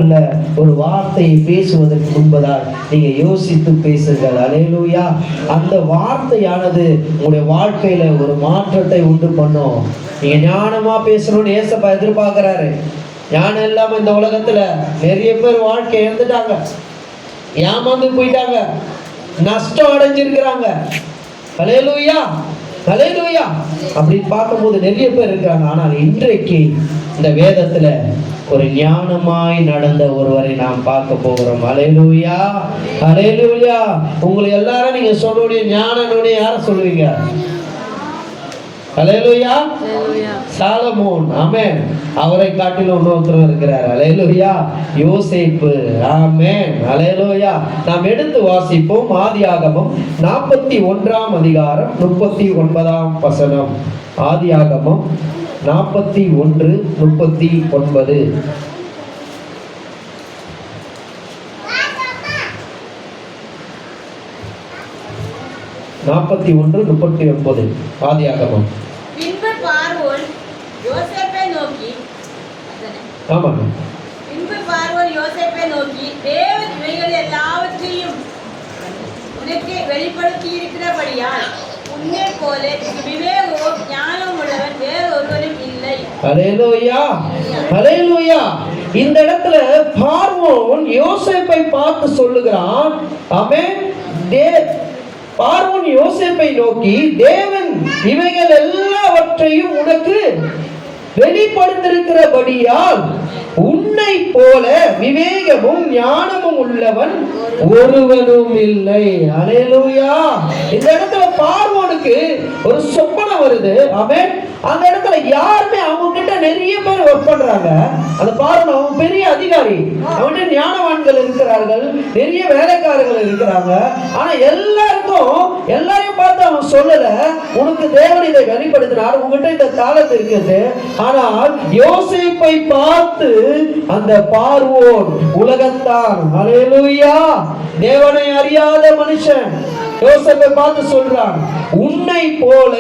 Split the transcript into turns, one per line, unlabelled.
மட்டுமல்ல, ஒரு வார்த்தையை பேசுவதற்கு முன்பதால் நீங்க யோசித்து பேசுங்கள். அல்லேலூயா. அந்த வார்த்தையானது உங்களுடைய வாழ்க்கையில ஒரு மாற்றத்தை உண்டு பண்ணும். நீங்க ஞானமா பேசணும்னு ஏசப்பா எதிர்பார்க்கிறாரு. ஞானம் இல்லாம இந்த உலகத்துல நிறைய பேர் வாழ்க்கை இழந்துட்டாங்க, ஏமாந்து போயிட்டாங்க, நஷ்டம் அடைஞ்சிருக்கிறாங்க. அல்லேலூயா, அல்லேலூயா. அப்படி பார்க்கும்போது நிறைய பேர் இருக்கிறாங்க. ஆனால் இன்றைக்கு இந்த வேதத்துல ஒரு ஞானமாய் நடந்த ஒருவரை நாம் பார்க்க போகிறோம். அல்லேலூயா, அல்லேலூயா. உங்களை எல்லாரும் நீங்க சொல்லக்கூடிய ஞானனுடைய யார சொல்லுவீங்க? அல்லேலூயா, சாலமோன். ஆமென். அவரை காட்டிலும் இன்னொருத்தர் இருக்கிறார். அல்லேலூயா, யோசேப்பு. ஆமென். அல்லேலூயா. நாம் எடுத்து வாசிப்போம். ஆதியாகமம் 41 அதிகாரம் 39 வசனம். ஆதியாகமம் 41:39. ஆதியாகமம்.
பின்பு பார்வோன் யோசேப்பை நோக்கி தேவன் இவைகள் எல்லாவற்றையும் உனக்கு வெளிப்படுத்தி இருக்கிறபடியால் உன்னை போல விவேகமும் ஞானம் உள்ளவன் வேறொருவரும் இல்லை.
அல்லேலூயா, அல்லேலூயா. இந்த இடத்துல பார்வோன் யோசேப்பை பார்த்து சொல்லுகிறான். ஆமென். பார்வோன் யோசேப்பை நோக்கி தேவன் இவைகள் எல்லாவற்றையும் உனக்கு வெளிப்படுத்திருக்கிறபடியால் உன்னை போல விவேகமும் ஞானமும் உள்ளவன் ஒருவனும் இல்லை. அல்லேலூயா. இந்த இடத்துல பார்வோனுக்கு ஒரு சொப்பனம் வருது. ஆமென். அந்த இடத்துல யாருமே அவங்க கிட்ட நிறைய பேர் ஒர்க் பண்றாங்க. அந்த பார்வோன் அவன் பெரிய அதிகாரி, அவன்கிட்ட ஞானவான்கள் இருக்கிறார்கள், நிறைய வேலைக்காரர்கள் இருக்கிறாங்க. ஆனா எல்லாரையும் பார்த்து அவன் சொல்லல, உனக்கு தேவன் இதை வெளிப்படுத்தினார், உங்ககிட்ட இந்த தாளத்து இருக்குது. ஆனால் யோசேப்பை பார்த்து அந்த பார்வோன் உலகத்தான், அல்லேலூயா, தேவனை அறியாத மனுஷன் யோசேப்பை பார்த்து சொல்றான், உன்னை போல